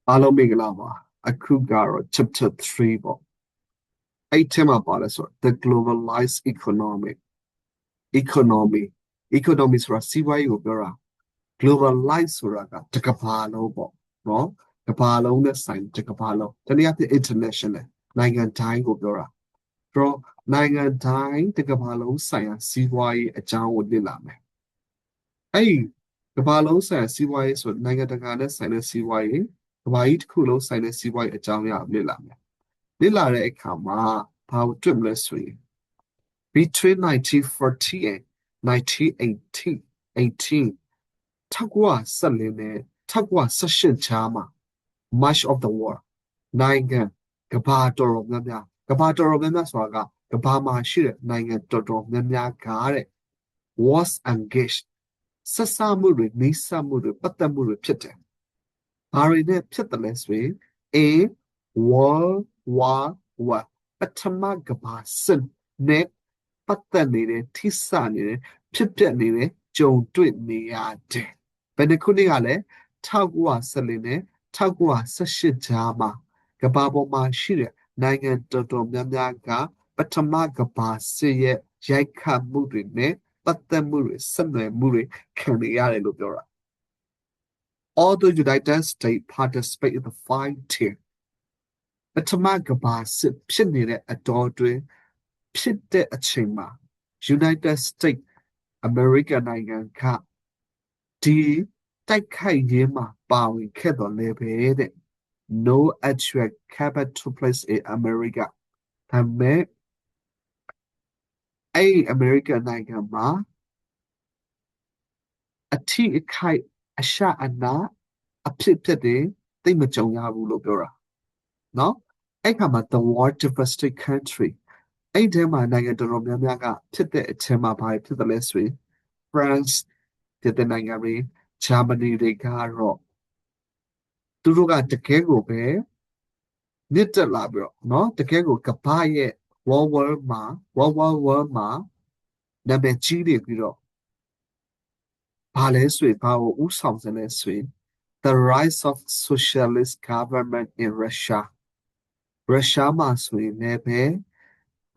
အားလုံးမင်္ဂလာပါအခုကတော့ chapter 3ပေါ့အဲ့ထဲမှာပါလဲဆိုတော့ the globalized economy ဆိုတာစီးပွားရေးကိုပြောတာ globalize ဆိုတာကတစ်ကမ္ဘာလုံးပေါ့နော်ကမ္ဘာလုံးနဲ့ဆိုင်တစ်ကမ္ဘာလုံးတနည်းအားဖြင့် international နိုင်ငံတိုင်းကိုပြောတာဆိုတော့နိုင်ငံတိုင်းတစ်ကမ္ဘာလုံးဆိုင်ရာစီးပွားရေးအကြောင်းကိုလေ့လာမယ်အဲ့ဒီကမ္ဘာလုံးဆိုင်ရာစီးပွားရေးဆိုနိုင်ငံတကာနဲ့ဆိုင်တဲ့စီးပွားရေးကမ္ဘာကြီးတစ်ခုလုံးဆိုင်တဲ့စီးပွားရေးအကြောင်းအရာကိုလေ့လာမယ်လေ့လာတဲ့အခါမှာဘာကိုတွေ့မလဲဆိုရင် between 1940 and 1980 18 1914နဲ့1918ကြားမှာ much of the world နိုင်ငံကမ္ဘာတော်တော်များများကမ္ဘာတော်တော်များများဆိုတာကကမ္ဘာမှာရှိတဲ့နိုင်ငံတော်တော်များများကတဲ့ was engaged ဆက်ဆံမှုတွေနှိစက်မှုတွေပတ်သက်မှုတွေဖြစ်တယ်။ဘာတွေနဲ့ဖြစ်တယ်လဲဆိုရင် A World War I ပထမကမ္ဘာစစ်နဲ့ပတ်သက်နေတဲ့ထိစပ်နေတဲ့ဖြစ်ပျက်နေတဲ့ကြုံတွေ့နေရတယ်။ဘယ်နှခုနှစ်ကလဲ1914နဲ့1918ကြားမှာကမ္ဘာပေါ်မှာရှိတဲ့နိုင်ငံတော်တော်များများကပထမကမ္ဘာစစ်ရဲ့ရိုက်ခတ်မှုတွေနဲ့ပတ်သက်မှုတွေဆက်နွယ်မှုတွေခံနေရတယ်လို့ပြောတာ All the United States participate in the fighting ပထမကမ္ဘာစစ်ဖြစ်နေတဲ့အတော်တွင်ဖြစ်တဲ့အချိန်မှာ United States အမေရိကန်နိုင်ငံကဒီတိုက်ခိုက်ရေးမှာပါဝင်ခဲ့တော်လဲပဲတဲ့ No actual combat took place in America ဒါပေမဲ့အဲ့အမေရိကန်နိုင်ငံမှာအထိအခိုက်အရှအနာအဖြစ်ဖြစ်တယ်သိမကြုံရဘူးလို့ပြောတာနော်အဲ့ခါမှာ the war devastated country အဲ့ထဲမှာနိုင်ငံတော်တော်များများကဖြစ်တဲ့အချိန်မှာဘာဖြစ်တယ်လဲဆိုရင် France တဲ့နိုင်ငံတွေ Germany တွေကတော့သူတို့ကတကယ်ကိုပဲမြစ်တက်လာပြီးတော့နော်တကယ်ကိုကမ္ဘာရဲ့ World War မှာနာမည်ကြီးနေပြီးတော့ဘာလဲဆိုရင်ဘာကိုဥဆောင်စလဲဆိုရင် the rise of socialist government in Russia ရုရှားမှာဆိုရင်လည်းပဲ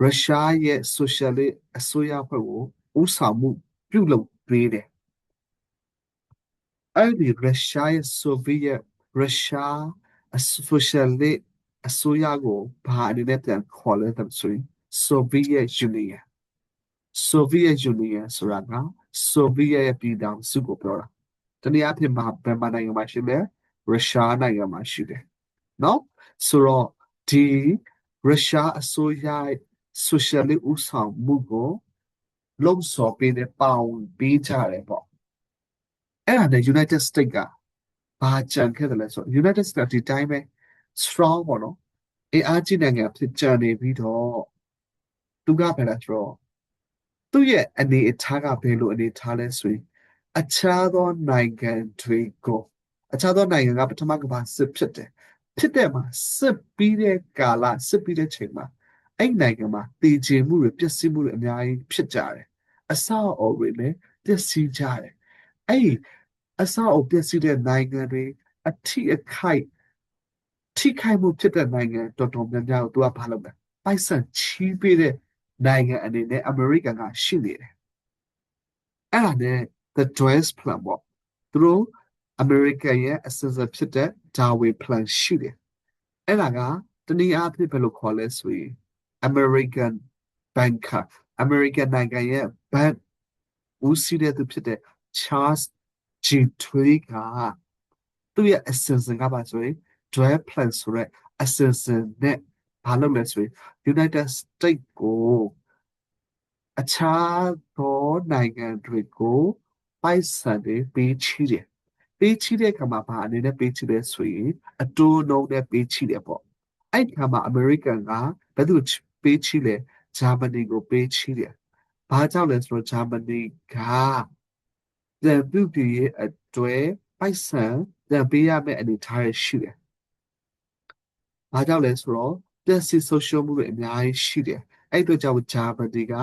ရုရှားရဲ့ socialist အစိုးရဘက်ကိုဥဆောင်မှုပြုလုပ်ပေးတယ်အဲ့ဒီရုရှားရဲ့ Soviet ရုရှား socialist အစိုးရကိုဘာအနေနဲ့ပြန်ခေါ်လဲဆိုရင် Soviet Union ဆိုတာက Soviet ရဲ့ပြည်ထောင်စုကိုပြောတာတနည်းအားဖြင့်ဘယ်မှာနိုင်ငံမှာရှိလဲရုရှားနိုင်ငံမှာရှိတယ်နော်ဆိုတော့ဒီရုရှားအစိုးရ socialist ဥဆောင်မှုကိုလုံဆော်ပေးတဲ့ပေါင်ပေးကြတယ်ပေါ့အဲ့ဒါနဲ့ United States ကဘာကြံခဲ့တယ်လဲဆိုတော့ United States ဒီတိုင်းပဲ strong ပေါ့နော်အင်အားကြီးနိုင်ငံဖြစ်ကြံနေပြီးတော့သူကဘယ်လဲဆိုတော့သူ့ရဲ့အနေအထားကဘယ်လိုအနေအထားလဲဆိုရင်အခြားသောနိုင်ငံတွေကိုအခြားသောနိုင်ငံကပထမကမ္ဘာစစ်ဖြစ်တယ်ဖြစ်တဲ့မှာစစ်ပြီးတဲ့ကာလစစ်ပြီးတဲ့ချိန်မှာအဲ့နိုင်ငံမှာတည်ခြင်းမှုတွေပျက်စီးမှုတွေအများကြီးဖြစ်ကြတယ်အဆောက်အအုံတွေလည်းပျက်စီးကြတယ်အဲ့အဆောက်အအုံပျက်စီးတဲ့နိုင်ငံတွေအထိအခိုက်ထိခိုက်မှုဖြစ်တဲ့နိုင်ငံတော်တော်များများကိုသူကဘာလုပ်လဲပိုက်ဆံချီးပေးတဲ့နိုင်ငံအနေနဲ့အမေရိကန်ကရှိနေတယ်အဲ့ဒါနဲ့ the Dawes Plan ပေါ့သူတို့အမေရိကန်ရဲ့အစဉ်အဆက်ဖြစ်တဲ့ Dawes Plan ရှိတယ်အဲ့ဒါကတနည်းအားဖြင့်ဘယ်လိုခေါ်လဲဆိုရင် American Banker American နိုင်ငံရဲ့ bank ဦးစီးတဲ့သူဖြစ်တဲ့ Charles G. Twigg ကသူ့ရဲ့အစဉ်အဆက်ကပါဆိုရင် Dawes Plan ဆိုတဲ့အစဉ်အဆက်နဲ့ဘာလုပ်လဲဆိုရင် United States ကိုအခြားသောနိုင်ငံတွေကိုပိုက်ဆံတွေပေးချီးတယ်ပေးချီးတဲ့အခါမှာဘာအနေနဲ့ပေးချီးလဲဆိုရင်အတိုးနှုန်းနဲ့ပေးချီးတယ်ပေါ့အဲ့ဒီအခါမှာအမေရိကန်ကဘယ်သူပေးချီးလဲဂျာမနီကိုပေးချီးတယ်ဘာကြောင့်လဲဆိုတော့ဂျာမနီကပြန်ပြုပြင်ရေးအတွက်ပိုက်ဆံပြန်ပေးရမယ့်အနေအထားရှိတယ်ဘာကြောင့်လဲဆိုတော့ပျက်စီးဆုံးရှုံးမှုတွေအများကြီးရှိတယ်အဲ့အတွက်ကြောင့်ဂျာမနီက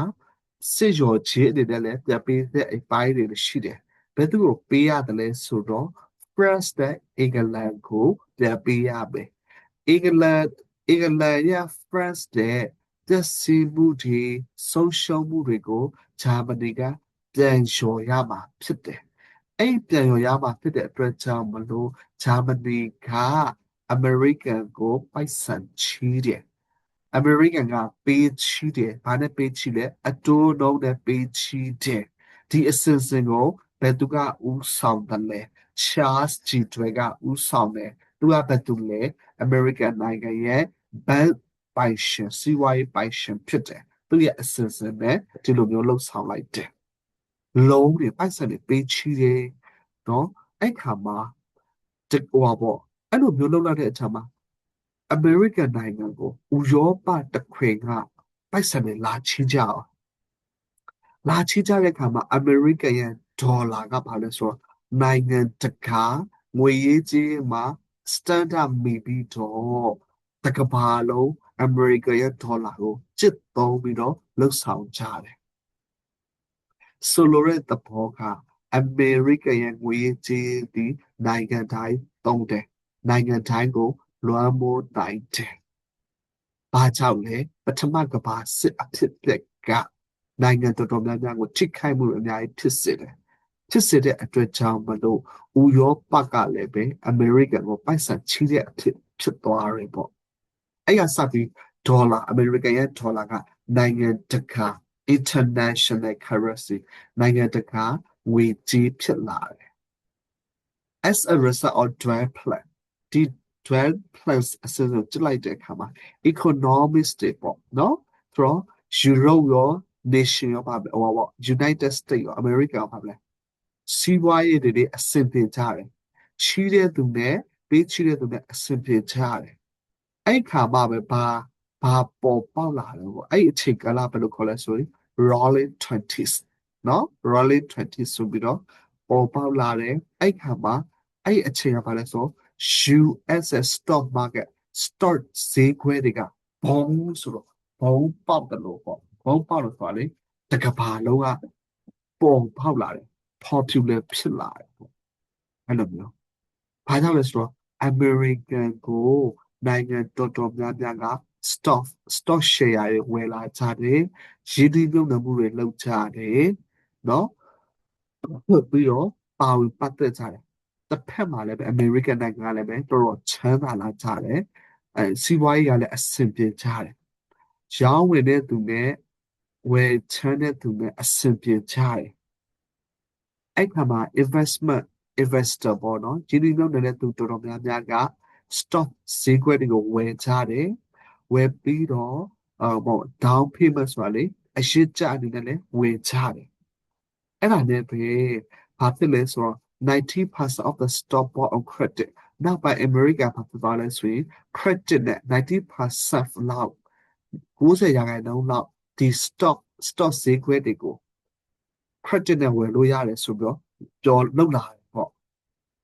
စစ်ရော်ချင်းအနေနဲ့လည်းပြန်ပေးတဲ့အပိုင်းတွေရှိတယ်ဘယ်သူကိုပေးရတယ်လဲဆိုတော့ France နဲ့ England ကိုပြန်ပေးရမယ် England ရဲ့ France နဲ့တက်စီမှုတွေဆုံးရှုံးမှုတွေကိုဂျာမနီကပြန်လျှော်ရမှာဖြစ်တယ်အဲ့ပြန်လျှော်ရမှာဖြစ်တဲ့အတွက်ကြောင့်မလို့ဂျာမနီကအမေရိကန်ကိုပိုက်ဆံချီးတယ်အမေရိကန်ကပေးချီးတယ်။ဘာနဲ့ပေးချီးလဲအတိုးနှုန်းနဲ့ပေးချီးတယ်။ဒီအစင်စင်ကိုဘယ်သူကဥဆောင်တယ်လဲ။ Charles G. တွေကဥဆောင်တယ်။သူကဘယ်သူလဲအမေရိကန်နိုင်ငံရဲ့ဘဏ်ပိုင်ရှင်စီးပွားရေးပိုင်ရှင်ဖြစ်တယ်။သူရဲ့အစင်စင်နဲ့ဒီလိုမျိုးလှုပ်ဆောင်လိုက်တယ်။လုံးတွေပိုက်ဆံတွေပေးချီးတယ်။နော်အဲ့ခါမှာဟိုပါပေါ့အဲ့လိုမျိုးလှုပ်လိုက်တဲ့အချိန်မှာအမေရိကန်နိုင်ငံကိုဥရောပတစ်ခွင်ကပိုက်ဆံတွေလာချီးကြအောင်လာချီးကြတဲ့အခါမှာအမေရိကန်ရဲ့ဒေါ်လာကဘာလဲဆိုတော့နိုင်ငံတကာငွေရေးကြေးမှာ standard မိပြီးတော့တကဘာလုံးအမေရိကန်ရဲ့ဒေါ်လာကိုကျစ်သုံးပြီးတော့လှုပ်ဆောင်ကြတယ်ဆိုလိုတဲ့သဘောကအမေရိကန်ရဲ့ငွေရေးကြေးဒီနိုင်ငံတိုင်းသုံးတယ်နိုင်ငံတိုင်းကိုလွှမ်းမိုးနိုင်တယ်ဘာကြောင့်လဲပထမကမ္ဘာစစ်အဖြစ်အပျက်ကနိုင်ငံတော်တော်များများကိုထိခိုက်မှုအများကြီးဖြစ်စေတယ်ဖြစ်စေတဲ့အတွက်ကြောင့်မလို့ဥရောပကလည်းပဲအမေရိကန်ကိုပိုက်ဆံချီးတဲ့အဖြစ်သွားတယ်ပေါ့အဲ့ရစပြီးဒေါ်လာအမေရိကန်ရဲ့ဒေါ်လာကနိုင်ငံတကာ international currency နိုင်ငံတကာငွေကြေးဖြစ်လာတယ် as a result of dual plan ဒီ dual plans အစစကြည့်လိုက်တဲ့အခါမှာ economics တွေပေါ့နော်ဆိုတော့ Europe ရော nation ရောပါပဲဟောပေါ့ United States ရော America ရောပါပဲစီးပွားရေးတွေအဆင်ပြေကြတယ်ချီးတဲ့သူနဲ့ပေးချီးတဲ့သူနဲ့အဆင်ပြေကြတယ်အဲ့ခါမှပဲဘာပေါ်ပေါက်လာတယ်ပေါ့အဲ့အချိန်ကာလဘယ်လိုခေါ်လဲဆိုရင် rolling 20s နော် rolling 20s ဆိုပြီးတော့ပေါ်ပေါက်လာတယ်အဲ့ခါမှာအဲ့အချိန်ကဘာလဲဆို US stock market stock ဈေးခွဲတွေကဘုံဆိုတော့ဘုံပေါက်တယ်လို့ပေါ့ဘုံပေါက်လို့ဆိုတာလေတကဘာလုံးကပေါ်ပေါက်လာတယ် popular ဖြစ်လာတယ်ပေါ့အဲ့လိုမျိုးဘာကြောင့်လဲဆိုတော့ American ကိုနိုင်ငံတော်တော်များများက stock share တွေဝယ်လာကြတယ်ရင်းနှီးမြှုပ်နှံမှုတွေလုပ်ကြတယ်နော်ပြီးတော့ပါဝင်ပတ်သက်ကြတယ်တစ်ဖက်မှာလည်းပဲ American နိုင်ငံကလည်းပဲတော်တော်ချမ်းသာလာကြတယ်စီးပွားရေးကလည်းအဆင်ပြေကြတယ်ရောင်းဝယ်တဲ့သူနဲ့ဝယ်ချမ်းတဲ့သူနဲ့အဆင်ပြေကြတယ်အဲ့ခါမှာ investor ပေါ့နော်ရင်းနှီးမြှုပ်နှံတဲ့သူတော်တော်များများက stock ဈေးကွက်တွေကိုဝယ်ကြတယ်ဝယ်ပြီးတော့ပေါ့ down payment ဆိုတာလေအရှိကျအနေနဲ့လည်းဝယ်ကြတယ်အဲ့ဒါနဲ့ပဲဘာဖြစ်လဲဆိုတော့90% of the stock bought on credit နောက်ပိုင်း America ဘာဖြစ်သွားလဲဆိုရင် credit နဲ့90% လောက်90%လောက်ဒီ stock ဈေးကွက်တွေကို credit နဲ့ဝယ်လို့ရတယ်ဆိုပြီးတော့ပြောလောက်လာတယ်ပေါ့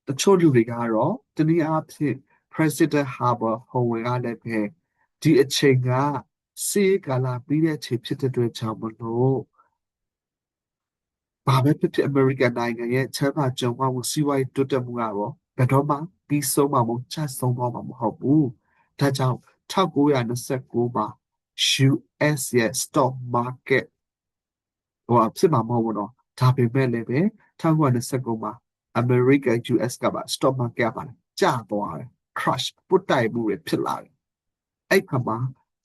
တချို့လူတွေကတော့တနည်းအားဖြင့် President Harbor ဟိုဝင်ကလည်းပဲဒီအချိန်ကစေကာလာပြီးတဲ့အချိန်ဖြစ်တဲ့အတွက်ကြောင့်မလို့ဘာပဲဖြစ်ဖြစ်အမေရိကန်နိုင်ငံရဲ့ချမ်းသာကြုံဝမှုစီးပွားရေးတိုးတက်မှုကတော့ဘယ်တော့မှပြီးဆုံးမှာမဟုတ်ချဆုံးသွားမှာမဟုတ်ဘူးဒါကြောင့်1929မှာ US ရဲ့ stock market ဟိုဖြစ်မှာမဟုတ်ဘူးเนาะဒါပေမဲ့လည်းပဲ1929မှာ American US ကပါ stock market ကပါကျသွားတယ် crash ပုတ်တိုက်မှုတွေဖြစ်လာတယ်အဲ့ခါမှာ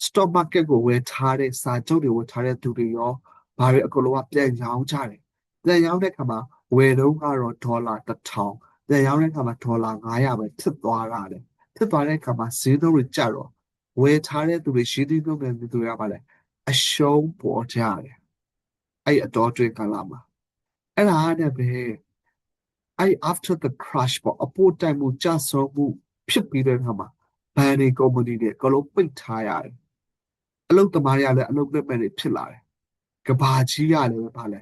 stock market ကိုဝယ်ထားတဲ့စာချုပ်တွေဝယ်ထားတဲ့သူတွေရောဘာတွေအကုန်လုံးကပြန်ရောင်းကြတယ်ပြန်ရောင်းတဲ့ခါမှာဝယ်တော့ကတော့ဒေါ်လာ1000ပြန်ရောင်းတဲ့ခါမှာဒေါ်လာ900ပဲဖြစ်သွားတာတယ်ဖြစ်သွားတဲ့ခါမှာဈေးနှုန်းတွေကျတော့ဝယ်ထားတဲ့သူတွေရှိသည့်နှုန်းနဲ့သူတွေကပါလေအရှုံးပေါ်ကြတယ်အဲ့အတော်တွင်ကာလမှာအဲ့ဒါနဲ့ပဲအဲ့ after the crash ပေါ့အပို့တိုက်မှုကျဆုံးမှုဖြစ်ပြီးတဲ့အခါမှာဘဏ်တွေကုမ္ပဏီတွေအကုန်လုံးပိတ်ထားရတယ်အလုပ်သမားတွေကလည်းအလုပ်လက်မဲ့တွေဖြစ်လာတယ်ကဘာကြီးကလည်းပါလဲ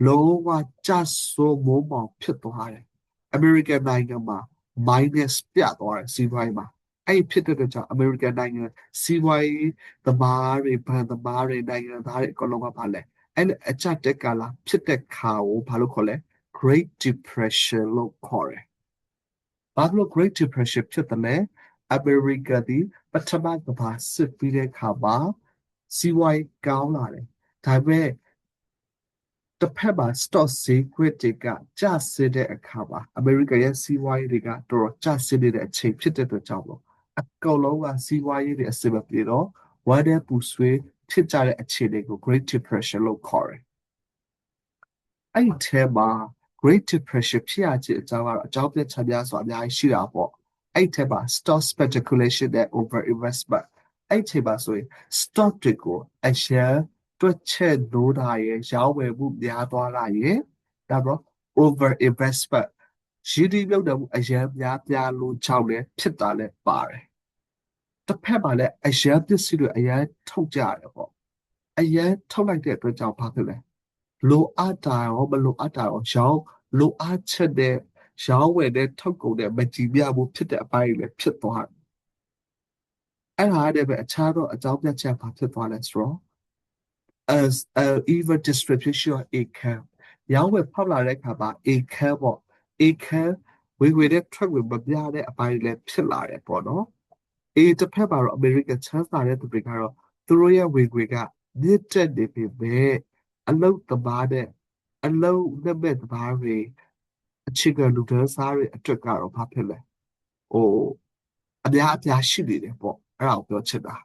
လုံးဝကျဆိုးမိုးမောင်ဖြစ်သွားတယ်အမေရိကန်နိုင်ငံမှာ minus ပြသွားတယ်စီးပွားရေးမှာအဲ့ဖြစ်တဲ့ကြောင့်အမေရိကန်နိုင်ငံစီးပွားရေးသမားတွေဘဏ်သမားတွေနိုင်ငံသားတွေအကုန်လုံးကပါလဲအဲ့အကြတက်ကာလဖြစ်တဲ့ခါကိုဘာလို့ခေါ်လဲ Great Depression လို့ခေါ်တယ် ဘာလို့ Great Depression ဖြစ်တယ်လဲအမေရိကန်ဒီပထမကမ္ဘာစစ်ပြီးတဲ့အခါမှာစီးပွားရေးကောင်းလာတယ်ဒါပေမဲ့တစ်ဖက်မှာ stock ဈေးကွက်တွေကကျဆင်းတဲ့အခါမှာအမေရိကန်ရဲ့စီးပွားရေးတွေကတော်တော်ကျဆင်းနေတဲ့အချိန်ဖြစ်တဲ့အတွက်ကြောင့်လို့အကုန်လုံးကစီးပွားရေးတွေအဆင်မပြေတော့ဝမ်းနဲ့ပူဆွေးဖြစ်ကြတဲ့အခြေအနေကို Great Depression လို့ခေါ်တယ်။အဲ့ဒီထဲမှာ Great Depression ဖြစ်ရခြင်းအကြောင်းကတော့အကြောင်းပြချက်များစွာအများကြီးရှိတာပေါ့။အဲ့ဒီထဲမှာ stock speculation နဲ့ over investment အဲ့ဒီထဲမှာဆိုရင် stock တွေကိုအရှယ်တွက်ချက်လို့တာရဲ့ရောင်းဝယ်မှုများသွားတာရဲ့ဒါတော့ over investment ရင်းနှီးမြှုပ်နှံမှုအရင်များပြားလို့ကြောင့်လည်းဖြစ်တာလည်းပါတယ်တစ်ဖက်မှာလည်းအရင်ပစ္စည်းတွေအရင်ထုတ်ကြရတယ်ပေါ့အရင်ထုတ်လိုက်တဲ့အတွက်ကြောင့်ဘာဖြစ်လဲလိုအပ်တာရောမလိုအပ်တာရောရောင်းလိုအပ်ချက်တဲ့ရောင်းဝယ်တဲ့ထုတ်ကုန်တဲ့မကြည်ပြမှုဖြစ်တဲ့အပိုင်းလည်းဖြစ်သွားတယ်အဲ့ဒါလည်းပဲအခြားသောအကြောင်းပြချက်ဘာဖြစ်သွားလဲဆိုတော့as even distribution of income ရောင်းဝယ်ဖောက်လာတဲ့အခါမှာ income ပေါ့ income ဝင်တဲ့ထွက်ဝင်မပြတဲ့အပိုင်းလည်းဖြစ်လာတယ်ပေါ့နော်တစ်ဖက်မှာတော့ American ချမ်းသာတဲ့သူတွေကတော့သူတို့ရဲ့ဝင်ငွေကမြင့်တက်နေပေမဲ့အလုပ်သမားနဲ့အလုပ်လက်မဲ့သမားတွေအခြေခံလူတန်းစားတွေအတွက်ကတော့ဘာဖြစ်လဲဟိုအများအပြားရှိနေတယ်ပေါ့အဲ့ဒါကိုပြောချင်တာ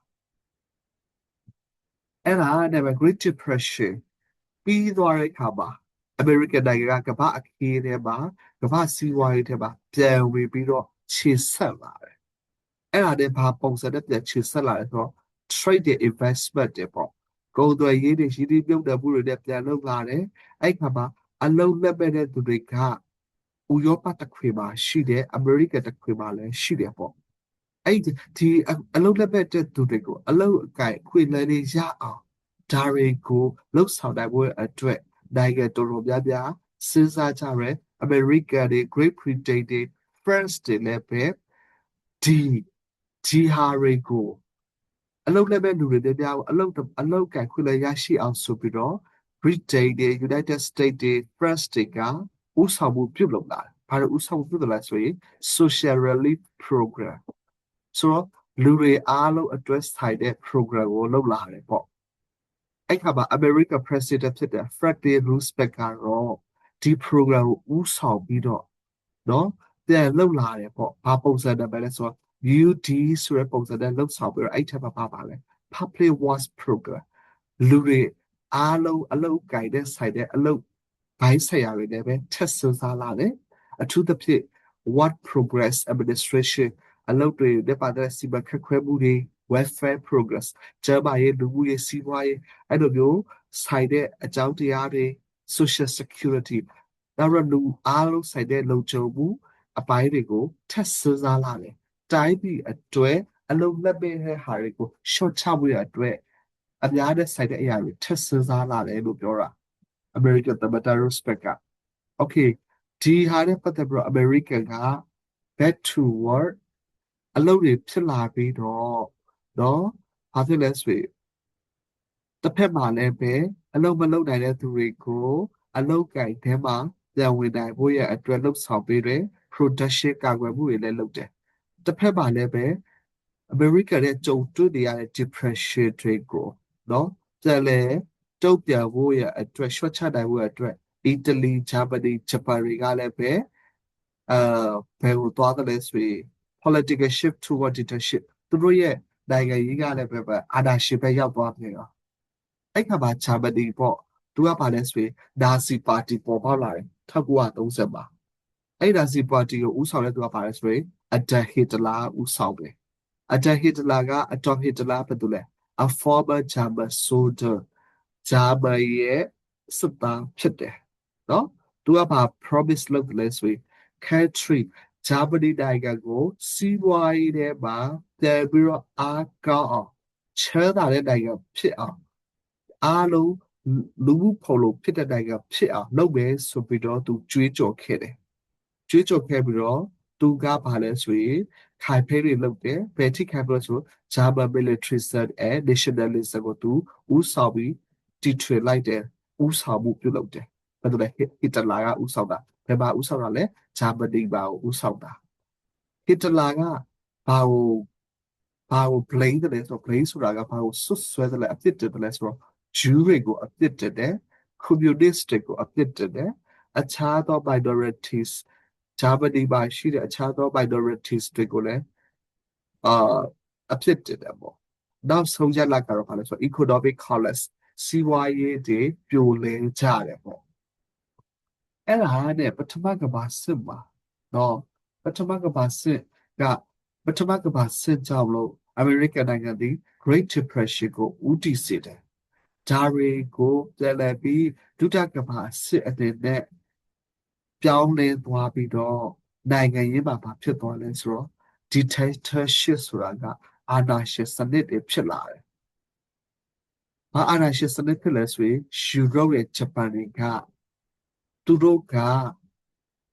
အဲ့ဒါနဲ့ပဲ Great Depression ပြီးသွားတဲ့အခါမှာ American နိုင်ငံကကမ္ဘာအခင်းထဲမှာကမ္ဘာစီးပွားရေးထဲမှာပြန်ဝင်ပြီးတော့ခြေဆက်လာတယ်အဲ့ဒါနဲ့ဘာပုံစံနဲ့ပြန်ခြေဆက်လာလဲဆိုတော့ trade နဲ့ investment တွေပေါ့ကုန်သွယ်ရေးတွေရင်းနှီးမြှုပ်နှံမှုတွေနဲ့ပြန်လုပ်လာတယ်အဲ့ခါမှာအလုံးလက်မဲ့တဲ့သူတွေကဥရောပတစ်ခွေမှာရှိတယ်အမေရိကန်တစ်ခွေမှာလည်းရှိတယ်ပေါ့အဲ့ဒီအလုံးလက်မဲ့တဲ့သူတွေကိုအလုံးအကိုက်ခွေလန်းနေရအောင်ဒါတွေကိုလှုပ်ဆောင်နိုင်ဖို့အတွက်နိုင်ငံတော်တော်များများစဉ်းစားကြရဲအမေရိကန်တွေ Great Britain တွေ France တွေလည်းပဲဒီဟာတွေကိုအလုပ်လက်မဲ့လူတွေများများအလုပ်ကန်ခွင့်လည်းရရှိအောင်ဆိုပြီးတော့ Britain တွေ United States တွေ France တွေကဥဆောင်မှုပြုလုပ်လာတယ်။ဘာလို့ဥဆောင်မှုပြုလုပ်လာဆိုရင် Social Relief Program ဆိုတော့လူတွေအားလုံးအတွက်ဆိုင်တဲ့ program ကိုလုပ်လာတယ်ပေါ့။အဲ့ခါမှာ American President ဖြစ်တဲ့ Franklin Roosevelt ကတော့ဒီ program ကိုဥဆောင်ပြီးတော့နော်ပြန်လုပ်လာတယ်ပေါ့။ဘာပုံစံနဲ့ပဲလဲဆိုတော့UD ဆိုတဲ့ပုံစံနဲ့လှုပ်ဆောင်ပြီးတော့အဲ့ထက်မှာပါလဲ Public Works Program လူတွေအားလုံးအလုပ်ကိုင်တဲ့ဆိုင်တဲ့အလုပ်ဘိုင်းဆိုင်ရာတွေလည်းပဲထက်စင်စားလာတယ်အထူးသဖြင့် Work Progress Administration အလုပ်တွေနဲ့ပါတဲ့စီမံခန့်ခွဲမှုတွေ Welfare Progress ကျန်းမာရေးလူမှုရေးစီးပွားရေးအဲ့လိုမျိုးဆိုင်တဲ့အကြောင်းတရားတွေ Social Security နောက်လူအားလုံးဆိုင်တဲ့လုံခြုံမှုအပိုင်းတွေကိုထက်စင်စားလာတယ်တိုင်းပြည်အတွက်အလုံးလက်မဲ့တဲ့ဟာတွေကို short ချမှုရအတွက်အများနဲ့ဆိုင်တဲ့အရာတွေထက်စင်စားလာတယ်လို့ပြောတာ American သမ္မတ Roosevelt က Okay ဒီဟာနဲ့ပတ်သက်ပြီးတော့ American က back to work အလုပ်တွေဖြစ်လာပြီးတော့နော်ဘာဖြစ်လဲဆိုရင်တစ်ဖက်မှာလည်းပဲအလုပ်မလုပ်နိုင်တဲ့သူတွေကိုအလုပ်ကိုင်ထဲမှာပြန်ဝင်နိုင်ဖို့ရအတွက်လှုပ်ဆောင်ပေးတယ် production ကာကွယ်မှုတွေလည်းလုပ်တယ်တစ်ဖက်မှာလည်းပဲ American ရဲ့ကြုံတွေ့နေရတဲ့ depression တွေကိုနော်ပြန်လဲတုံ့ပြန်ဖို့ရအတွက် short ချနိုင်ဖို့အတွက် Italy, Germany, Japan တွေကလည်းပဲဘယ်ကိုသွားတယ်လဲဆိုရင် political shift toward dictatorship သူတို့ရဲ့နိုင်ငံရေးကလည်းပဲအာဏာရှင်ပဲရောက်သွားပြီတော့အဲ့ခါမှာ Germany ပေါ့သူကပါလဲဆိုရင် Nazi Party ပေါ်ပေါက်လာတယ်1930မှာအဲ့ Nazi Party ကိုဦးဆောင်တဲ့သူကပါလဲဆိုရင် Adolf Hitler ဦးဆောင်တယ်Adolf Hitler က Adolf Hitler ဘာတူလဲ a former German soldier ဂျာမန်ရဲ့စစ်သားဖြစ်တယ်နော်သူကဘာ promise လုပ်တယ်လဲဆိုရင် country ဂျာမနီနိုင်ငံကိုစီးပွားရေးထဲမှာပြန်ပြီးတော့အားကောင်းအောင်ချမ်းသာတဲ့နိုင်ငံဖြစ်အောင်အားလုံးလူမှုဖော်လို့ဖြစ်တဲ့နိုင်ငံဖြစ်အောင်လုပ်မယ်ဆိုပြီးတော့သူကြွေးကြော်ခဲ့တယ်ကြွေးကြော်ခဲ့ပြီးတော့သူကဘာလဲဆိုရင်ခိုင်ဖဲတွေလုပ်တယ်ဘယ်ထိခိုင်ဖဲဆိုဂျာမန် militarism and nationalism ကိုသူဦးဆောင်ပြီးတီထွင်လိုက်တယ်ဥဆောင်မှုပြုလုပ်တယ်ဘာလို့လဲဟစ်တလာကဥဆောင်တာဘယ်မှာဥဆောင်တာလဲဂျာမနီမှာဥဆောင်တာ ဟစ်တလာကဘာကို blame တယ်လဲဆိုတော့ blame ဆိုတာကဘာကိုဆွဆွဲတယ်လဲအပြစ်တင်တယ်လဲဆိုတော့ Jew တွေကိုအပြစ်တင်တယ် communist တွေကိုအပြစ်တင်တယ်အခြားသော minorities ဂျာမနီမှာရှိတဲ့အခြားသော minorities တွေကိုလည်းအာအပြစ်တင်တယ်ပေါ့နောက်ဆုံးရလကတော့ဘာလဲဆိုတော့ economic collapse စီးပွားရေးတွေပြိုလဲကြတယ်ပေါ့အဲ့ဒါနဲ့ပထမကမ္ဘာစစ်မှာနော်ပထမကမ္ဘာစစ်ကပထမကမ္ဘာစစ်ကြောင့်လို့အမေရိကန်နိုင်ငံသည် Great Depression ကိုဦးတည်စေတယ်ဒါတွေကိုပြန်လည်ပြီးဒုတိယကမ္ဘာစစ်အနေနဲ့ပြောင်းလဲသွားပြီးတော့နိုင်ငံရေးမှာဘာဖြစ်သွားလဲဆိုတော့ dictatorship ဆိုတာကအာဏာရှင်စနစ်တွေဖြစ်လာတယ်။ဘာအာဏာရှင်စနစ်ဖြစ်လဲဆိုရင်ယူရိုရဲ့ဂျပန်တွေကသူတို့က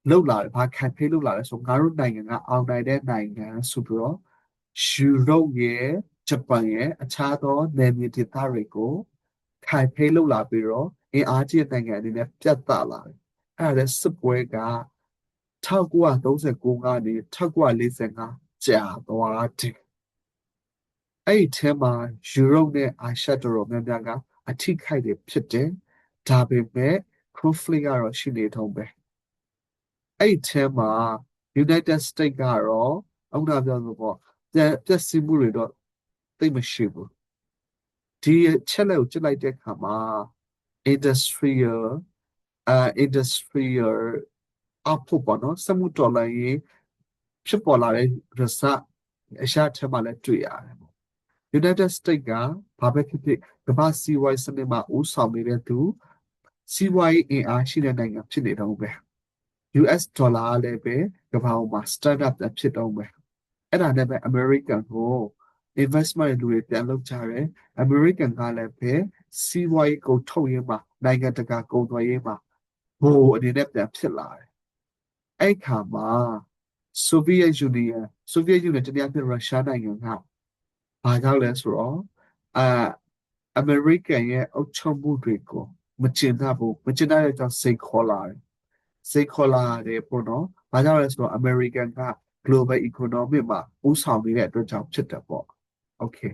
လှုပ်လာတယ်ဘာခံဖေးလှုပ်လာလဲဆိုငါတို့နိုင်ငံကအောင်နိုင်တဲ့နိုင်ငံဆိုပြီးတော့ယူရိုရဲ့ဂျပန်ရဲ့အခြားသောနယ်မြေဒေသတွေကိုခံဖေးလှုပ်လာပြီးတော့အင်အားကြီးနိုင်ငံအနေနဲ့ပြတ်သားလာတယ်။အဲ့ဒါလည်းစစ်ပွဲက1939ကနေ1945ကြာသွားတယ်။အဲ့ဒီထဲမှာယူရိုနဲ့အာရှတော်တော်များများကအထိခိုက်တွေဖြစ်တယ်။ဒါပေမဲ့ conflict ကတော့ရှိနေထုံးပဲ။အဲ့ဒီထဲမှာ United States ကတော့အခုနပြောလို့ပေါ့ပျက်စီးမှုတွေတော့သိပ်မရှိဘူး။ဒီချက်လက်ကိုကြည့်လိုက်တဲ့အခါမှာ industrial output ပေါ့နော်စက်မှုတော်လှန်ရေးဖြစ်ပေါ်လာတဲ့ result အရာထဲမှာလည်းတွေ့ရတယ်ပေါ့ United States ကဘာပဲဖြစ်ဖြစ်ကမ္ဘာစီးပွားရေးစနစ်မှာဦးဆောင်နေတဲ့သူစီးပွားရေးအင်အားရှိတဲ့နိုင်ငံဖြစ်နေတော့ပဲ US ဒေါ်လာလည်းပဲကမ္ဘာပေါ်မှာ stand up ဖြစ်တော့ပဲအဲ့ဒါနဲ့ပဲ American ကို investment လူတွေပြန်လုပ်ကြတယ် American ကလည်းပဲစီးပွားရေးကုန်ထုတ်ရေးမှာနိုင်ငံတကာကုန်သွယ်ရေးမှာဘိုးအနေနဲ့ပြန်ဖြစ်လာတယ်အဲ့ခါမှာ Soviet Union တနည်းအားဖြင့်ရုရှားနိုင်ငံကဘာကြောင့်လဲဆိုတော့American ရဲ့အုပ်ချုပ်မှုတွေကိုမကျင့်တတ်ဘူးမကျင့်တတ်တဲ့ကြောင့်စိတ်ခေါ်လာတယ်ပေါ့နော်ဘာကြောင့်လဲဆိုတော့ American က global economic မှာဦးဆောင်နေတဲ့အတွက်ကြောင့်ဖြစ်တယ်ပေါ့ okay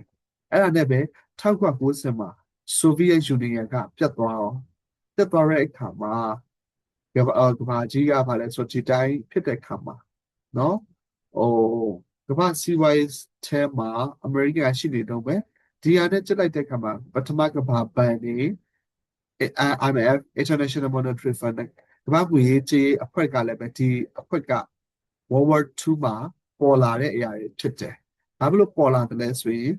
အဲ့ဒါနဲ့ပဲ1990မှာ Soviet Union ကပြတ်သွားတဲ့အခါမှာကမ္ဘာကြီးကဘာလဲဆိုတော့ဒီတိုင်းဖြစ်တဲ့အခါမှာနော်ကမ္ဘာစီးပွားရေးထဲမှာအမေရိကန်ရှိနေတော့ပဲဒီဟာနဲ့ကြည့်လိုက်တဲ့အခါမှာပထမကမ္ဘာဘဏ်နေ IMF International Monetary Fund ကမ္ဘာ့ငွေကြေးအဖွဲ့ကလည်းပဲဒီအဖွဲ့က World War II မှာပေါ်လာတဲ့အရာတွေဖြစ်တယ်။ဘာဖြစ်လို့ပေါ်လာတယ်လဲဆိုရင်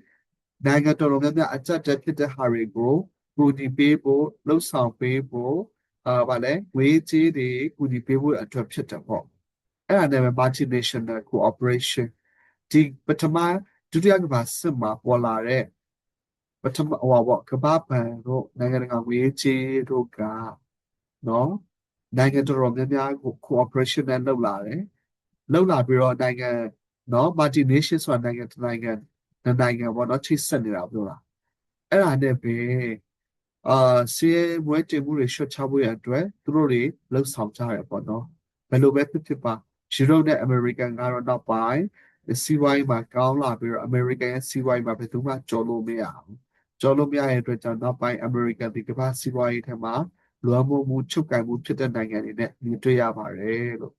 နိုင်ငံတော်တော်များများအကြက်တက်ဖြစ်တဲ့ဟာတွေကိုကူညီပေးဖို့လှုပ်ဆောင်ပေးဖို့ဗာလဲငွေကြေးတွေကူညီပေးဖို့အတွက်ဖြစ်တယ်ပေါ့။အဲ့ဒါနဲ့ပဲ multinational cooperation ဒီပထမဒုတိယကမ္ဘာစစ်မှာပေါ်လာတဲ့ပထမပေါ့ကမ္ဘာဘဏ်တို့နိုင်ငံတကာငွေကြေးတို့ကနော်နိုင်ငံတော်တော်များများကို cooperation နဲ့လုပ်လာတယ်လုပ်လာပြီးတော့နိုင်ငံနော် multination ဆိုတာနိုင်ငံတစ်နိုင်ငံပေါ့နော်ချိတ်ဆက်နေတာပြောတာအဲ့ဒါနဲ့ပဲစီးရဲမွဲတင်မှုတွေရှော့ချဖို့ရအတွက်သူတို့တွေလှုပ်ဆောင်ကြရပေါ့နော်ဘယ်လိုပဲဖြစ်ပါယူရိုနဲ့အမေရိကန်ကတော့နောက်ပိုင်းစီးပွားရေးမှာကောင်းလာပြီးတော့အမေရိကန်ရဲ့စီးပွားရေးမှာဘယ်သူမှကျော်လို့မရဘူးကျော်လို့မရတဲ့အတွက်ကြောင့်နောက်ပိုင်းအမေရိကန်ဒီကမ္ဘာစီးပွားရေးထဲမှာလွှမ်းမိုးမှုချုပ်ကိုင်မှုဖြစ်တဲ့နိုင်ငံတွေနဲ့မြင်တွေ့ရပါတယ်လို့